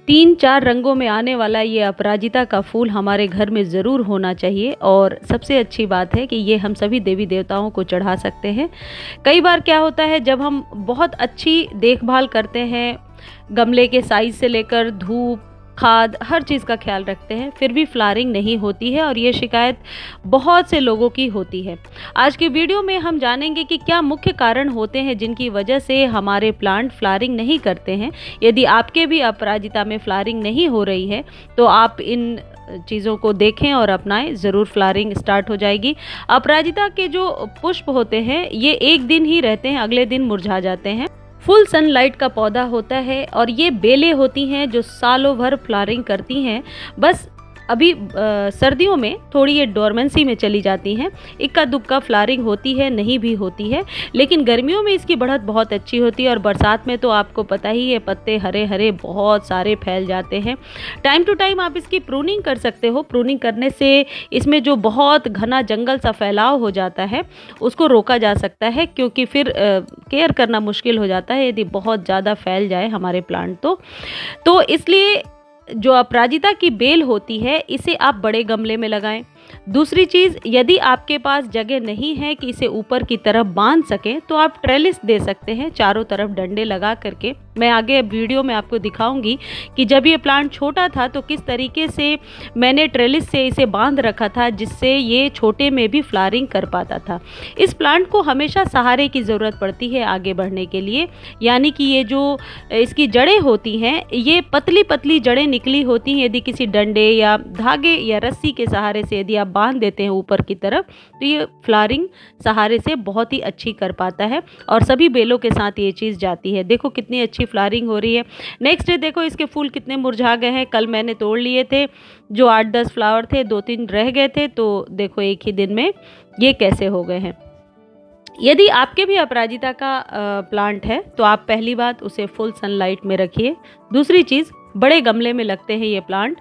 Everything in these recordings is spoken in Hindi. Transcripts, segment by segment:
3-4 रंगों में आने वाला ये अपराजिता का फूल हमारे घर में ज़रूर होना चाहिए और सबसे अच्छी बात है कि ये हम सभी देवी-देवताओं को चढ़ा सकते हैं। कई बार क्या होता है जब हम बहुत अच्छी देखभाल करते हैं, गमले के साइज़ से लेकर धूप, खाद हर चीज़ का ख़्याल रखते हैं, फिर भी फ्लावरिंग नहीं होती है और ये शिकायत बहुत से लोगों की होती है। आज की वीडियो में हम जानेंगे कि क्या मुख्य कारण होते हैं जिनकी वजह से हमारे प्लांट फ्लावरिंग नहीं करते हैं। यदि आपके भी अपराजिता में फ्लावरिंग नहीं हो रही है, तो आप इन चीज़ों को देखें और अपनाएं, ज़रूर फ्लावरिंग स्टार्ट हो जाएगी। अपराजिता के जो पुष्प होते हैं, ये एक दिन ही रहते हैं, अगले दिन मुरझा जाते हैं। फुल सनलाइट का पौधा होता है और ये बेलें होती हैं जो सालों भर फ्लावरिंग करती हैं। बस अभी सर्दियों में थोड़ी ये डोरमेंसी में चली जाती हैं, इक्का दुक्का फ्लावरिंग होती है, नहीं भी होती है, लेकिन गर्मियों में इसकी बढ़त बहुत अच्छी होती है और बरसात में तो आपको पता ही है, पत्ते हरे हरे बहुत सारे फैल जाते हैं। टाइम टू टाइम आप इसकी प्रूनिंग कर सकते हो। प्रूनिंग करने से इसमें जो बहुत घना जंगल सा फैलाव हो जाता है उसको रोका जा सकता है, क्योंकि फिर केयर करना मुश्किल हो जाता है यदि बहुत ज़्यादा फैल जाए हमारे प्लांट तो इसलिए जो अपराजिता की बेल होती है, इसे आप बड़े गमले में लगाएं। दूसरी चीज़, यदि आपके पास जगह नहीं है कि इसे ऊपर की तरफ बांध सकें, तो आप ट्रेलिस दे सकते हैं, चारों तरफ डंडे लगा करके। मैं आगे वीडियो में आपको दिखाऊंगी कि जब ये प्लांट छोटा था तो किस तरीके से मैंने ट्रेलिस से इसे बांध रखा था, जिससे ये छोटे में भी फ्लावरिंग कर पाता था। इस प्लांट को हमेशा सहारे की ज़रूरत पड़ती है आगे बढ़ने के लिए, यानी कि ये जो इसकी जड़ें होती हैं, ये पतली पतली जड़ें निकली होती हैं। यदि किसी डंडे या धागे या रस्सी के सहारे से यदि आप बांध देते हैं ऊपर की तरफ, तो ये फ्लावरिंग सहारे से बहुत ही अच्छी कर पाता है और सभी बेलों के साथ ये चीज़ जाती है। देखो कितनी अच्छी फ्लावरिंग हो रही है। नेक्स्ट डे देखो इसके फूल कितने मुरझा गए हैं। कल मैंने तोड़ लिए थे, जो 8-10 फ्लावर थे, 2-3 रह गए थे, तो देखो एक ही दिन में ये कैसे हो गए हैं। यदि आपके भी अपराजिता का प्लांट है तो आप पहली बात उसे फुल सनलाइट में रखिए। दूसरी चीज़, बड़े गमले में लगते हैं ये प्लांट।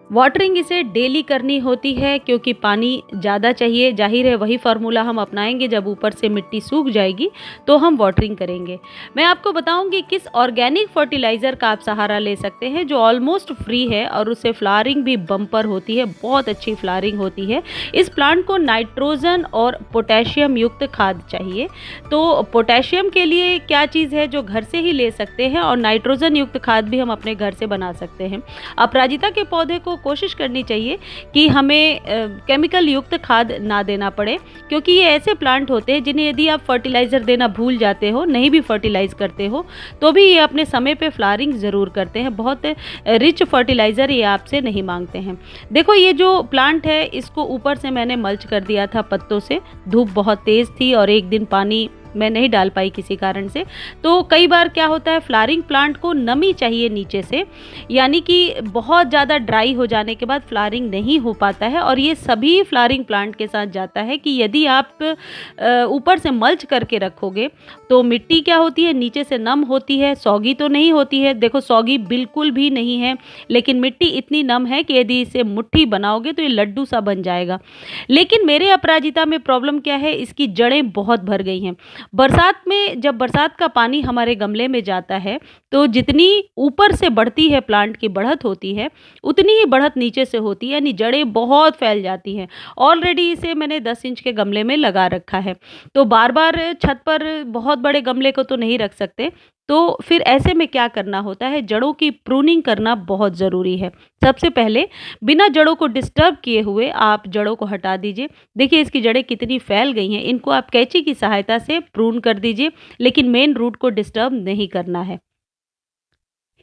वाटरिंग इसे डेली करनी होती है, क्योंकि पानी ज़्यादा चाहिए। जाहिर है वही फार्मूला हम अपनाएंगे जब ऊपर से मिट्टी सूख जाएगी तो हम वाटरिंग करेंगे। मैं आपको बताऊंगी किस ऑर्गेनिक फर्टिलाइज़र का आप सहारा ले सकते हैं, जो ऑलमोस्ट फ्री है और उससे फ्लावरिंग भी बम्पर होती है, बहुत अच्छी फ्लावरिंग होती है। इस प्लांट को नाइट्रोजन और पोटेशियम युक्त खाद चाहिए। तो पोटेशियम के लिए क्या चीज़ है जो घर से ही ले सकते हैं, और नाइट्रोजन युक्त खाद भी हम अपने घर से बना सकते हैं। अपराजिता के पौधे को कोशिश करनी चाहिए कि हमें केमिकल युक्त खाद ना देना पड़े, क्योंकि ये ऐसे प्लांट होते हैं जिन्हें यदि आप फर्टिलाइज़र देना भूल जाते हो, नहीं भी फर्टिलाइज करते हो, तो भी ये अपने समय पे फ्लावरिंग ज़रूर करते हैं। बहुत रिच फर्टिलाइज़र ये आपसे नहीं मांगते हैं। देखो ये जो प्लांट है, इसको ऊपर से मैंने मल्च कर दिया था पत्तों से। धूप बहुत तेज़ थी और एक दिन पानी मैं नहीं डाल पाई किसी कारण से। तो कई बार क्या होता है, फ्लावरिंग प्लांट को नमी चाहिए नीचे से, यानी कि बहुत ज़्यादा ड्राई हो जाने के बाद फ्लावरिंग नहीं हो पाता है। और ये सभी फ्लावरिंग प्लांट के साथ जाता है कि यदि आप ऊपर से मल्च करके रखोगे तो मिट्टी क्या होती है, नीचे से नम होती है, सौगी तो नहीं होती है। देखो सौगी बिल्कुल भी नहीं है, लेकिन मिट्टी इतनी नम है कि यदि इसे मुट्ठी बनाओगे तो ये लड्डू सा बन जाएगा। लेकिन मेरे अपराजिता में प्रॉब्लम क्या है, इसकी जड़ें बहुत भर गई हैं। बरसात में जब बरसात का पानी हमारे गमले में जाता है, तो जितनी ऊपर से बढ़ती है प्लांट की बढ़त होती है, उतनी ही बढ़त नीचे से होती है, यानी जड़ें बहुत फैल जाती हैं। ऑलरेडी इसे मैंने 10 इंच के गमले में लगा रखा है, तो बार बार छत पर बहुत बड़े गमले को तो नहीं रख सकते। तो फिर ऐसे में क्या करना होता है, जड़ों की प्रूनिंग करना बहुत ज़रूरी है। सबसे पहले बिना जड़ों को डिस्टर्ब किए हुए आप जड़ों को हटा दीजिए। देखिए इसकी जड़ें कितनी फैल गई हैं, इनको आप कैंची की सहायता से प्रून कर दीजिए, लेकिन मेन रूट को डिस्टर्ब नहीं करना है।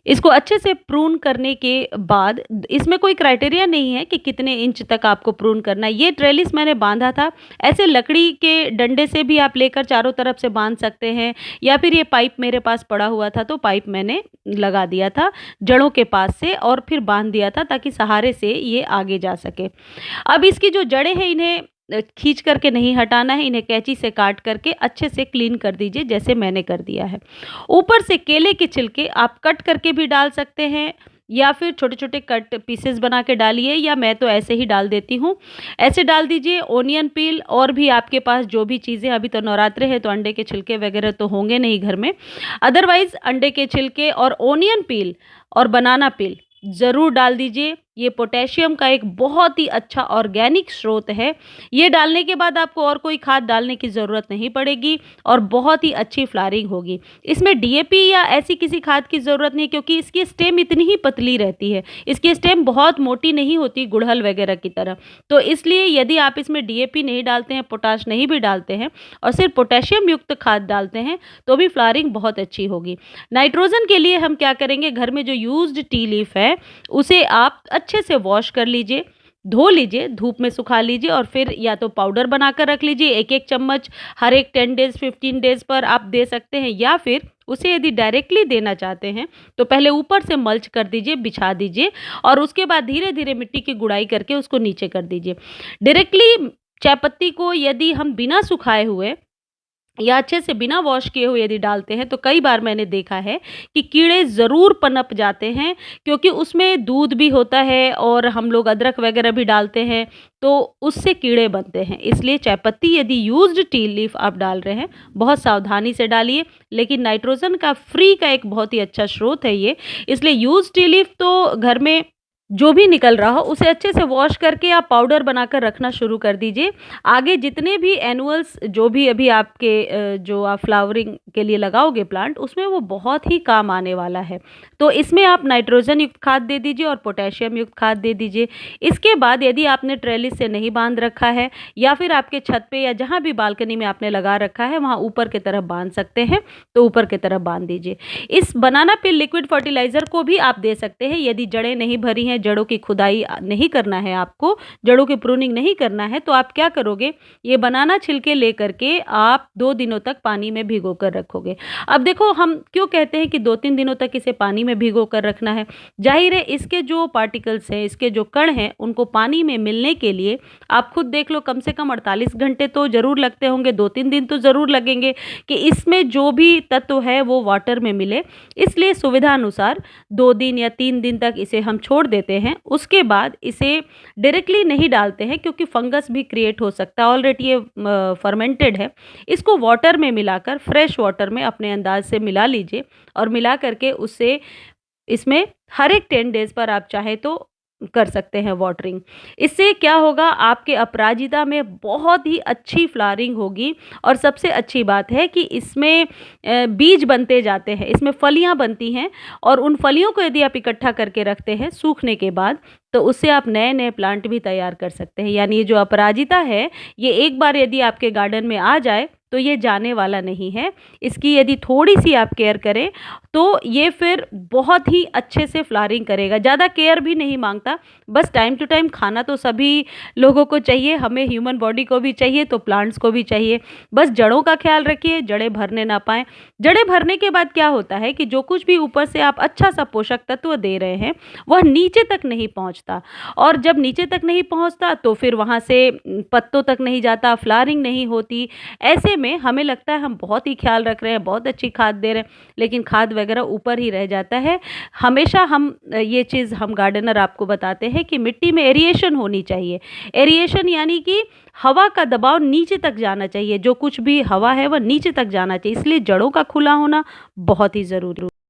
इसको अच्छे से प्रून करने के बाद, इसमें कोई क्राइटेरिया नहीं है कि कितने इंच तक आपको प्रून करना है। ये ट्रेलिस मैंने बांधा था, ऐसे लकड़ी के डंडे से भी आप लेकर चारों तरफ से बांध सकते हैं, या फिर ये पाइप मेरे पास पड़ा हुआ था तो पाइप मैंने लगा दिया था जड़ों के पास से और फिर बांध दिया था, ताकि सहारे से ये आगे जा सके। अब इसकी जो जड़ें हैं, इन्हें खींच करके नहीं हटाना है, इन्हें कैंची से काट करके अच्छे से क्लीन कर दीजिए, जैसे मैंने कर दिया है। ऊपर से केले के छिलके आप कट करके भी डाल सकते हैं, या फिर छोटे-छोटे कट पीसेस बना के डालिए, या मैं तो ऐसे ही डाल देती हूँ। ऐसे डाल दीजिए, ओनियन पील और भी आपके पास जो भी चीज़ें, अभी तो नवरात्रे हैं तो अंडे के छिलके वगैरह तो होंगे नहीं घर में। अदरवाइज़ अंडे के छिलके और ओनियन पील और बनाना पील ज़रूर डाल दीजिए। ये पोटेशियम का एक बहुत ही अच्छा ऑर्गेनिक स्रोत है। ये डालने के बाद आपको और कोई खाद डालने की ज़रूरत नहीं पड़ेगी और बहुत ही अच्छी फ्लावरिंग होगी। इसमें डीएपी या ऐसी किसी खाद की ज़रूरत नहीं, क्योंकि इसकी स्टेम इतनी ही पतली रहती है। इसकी स्टेम बहुत मोटी नहीं होती गुड़हल वगैरह की तरह। तो इसलिए यदि आप इसमें डीएपी नहीं डालते हैं, पोटाश नहीं भी डालते हैं और सिर्फ पोटेशियम युक्त खाद डालते हैं, तो भी फ्लावरिंग बहुत अच्छी होगी। नाइट्रोजन के लिए हम क्या करेंगे, घर में जो यूज्ड टी लीफ है उसे आप अच्छे से वॉश कर लीजिए, धो लीजिए, धूप में सुखा लीजिए और फिर या तो पाउडर बनाकर रख लीजिए, 1-1 चम्मच हर एक 10 डेज़ 15 डेज़ पर आप दे सकते हैं, या फिर उसे यदि डायरेक्टली देना चाहते हैं तो पहले ऊपर से मल्च कर दीजिए, बिछा दीजिए और उसके बाद धीरे-धीरे मिट्टी की गुड़ाई करके उसको नीचे कर दीजिए। डायरेक्टली चाय पत्ती को यदि हम बिना सुखाए हुए या अच्छे से बिना वॉश किए हुए यदि डालते हैं, तो कई बार मैंने देखा है कि कीड़े ज़रूर पनप जाते हैं, क्योंकि उसमें दूध भी होता है और हम लोग अदरक वगैरह भी डालते हैं, तो उससे कीड़े बनते हैं। इसलिए चाय पत्ती यदि यूज्ड टी लीफ आप डाल रहे हैं, बहुत सावधानी से डालिए। लेकिन नाइट्रोजन का फ्री का एक बहुत ही अच्छा स्रोत है ये, इसलिए यूज्ड टी लीफ तो घर में जो भी निकल रहा हो उसे अच्छे से वॉश करके आप पाउडर बनाकर रखना शुरू कर दीजिए। आगे जितने भी एनुअल्स जो भी अभी आपके जो आप फ्लावरिंग के लिए लगाओगे प्लांट, उसमें वो बहुत ही काम आने वाला है। तो इसमें आप नाइट्रोजन युक्त खाद दे दीजिए और पोटेशियम युक्त खाद दे दीजिए। इसके बाद यदि आपने ट्रेलिस से नहीं बांध रखा है या फिर आपके छत पे या जहाँ भी बालकनी में आपने लगा रखा है वहाँ ऊपर की तरफ बांध सकते हैं, तो ऊपर की तरफ बांध दीजिए। इस बनाना पिल लिक्विड फर्टिलाइज़र को भी आप दे सकते हैं यदि जड़ें नहीं भरी हैं, जड़ों की खुदाई नहीं करना है आपको, जड़ों की प्रूनिंग नहीं करना है, तो आप क्या करोगे, ये बनाना छिलके लेकर के आप 2 दिनों तक पानी में भिगो कर रखोगे। अब देखो हम क्यों कहते हैं कि 2-3 दिनों तक इसे पानी में भिगो कर रखना है। जाहिर है इसके जो पार्टिकल्स हैं, इसके जो कण हैं, उनको पानी में मिलने के लिए आप खुद देख लो कम से कम 48 घंटे तो ज़रूर लगते होंगे, 2-3 दिन तो ज़रूर लगेंगे कि इसमें जो भी तत्व है वो वाटर में मिले। इसलिए सुविधा अनुसार 2 दिन या 3 दिन तक इसे हम छोड़ देते हैं। उसके बाद इसे डायरेक्टली नहीं डालते हैं, क्योंकि फंगस भी क्रिएट हो सकता है। ऑलरेडी ये फर्मेंटेड है। इसको वाटर में मिलाकर, फ्रेश वाटर में अपने अंदाज से मिला लीजिए और मिला करके उससे इसमें हर एक 10 डेज़ पर आप चाहे तो कर सकते हैं वाटरिंग। इससे क्या होगा, आपके अपराजिता में बहुत ही अच्छी फ्लावरिंग होगी। और सबसे अच्छी बात है कि इसमें बीज बनते जाते हैं, इसमें फलियां बनती हैं और उन फलियों को यदि आप इकट्ठा करके रखते हैं सूखने के बाद, तो उससे आप नए नए प्लांट भी तैयार कर सकते हैं। यानी ये जो अपराजिता है, ये एक बार यदि आपके गार्डन में आ जाए तो ये जाने वाला नहीं है। इसकी यदि थोड़ी सी आप केयर करें तो ये फिर बहुत ही अच्छे से फ्लावरिंग करेगा। ज़्यादा केयर भी नहीं मांगता, बस टाइम टू टाइम खाना तो सभी लोगों को चाहिए, हमें ह्यूमन बॉडी को भी चाहिए तो प्लांट्स को भी चाहिए। बस जड़ों का ख्याल रखिए, जड़ें भरने ना पाएँ। जड़ें भरने के बाद क्या होता है कि जो कुछ भी ऊपर से आप अच्छा सा पोषक तत्व दे रहे हैं वह नीचे तक नहीं पहुंचता, और जब नीचे तक नहीं पहुंचता तो फिर वहां से पत्तों तक नहीं जाता, फ्लावरिंग नहीं होती। ऐसे में हमें लगता है हम बहुत ही ख्याल रख रहे हैं, बहुत अच्छी खाद दे रहे हैं, लेकिन खाद वगैरह ऊपर ही रह जाता है। हमेशा हम ये चीज़ हम गार्डनर आपको बताते हैं कि मिट्टी में एरिएशन होनी चाहिए। एरिएशन यानी कि हवा का दबाव नीचे तक जाना चाहिए, जो कुछ भी हवा है वह नीचे तक जाना चाहिए। इसलिए जड़ों का खुला होना बहुत ही ज़रूरी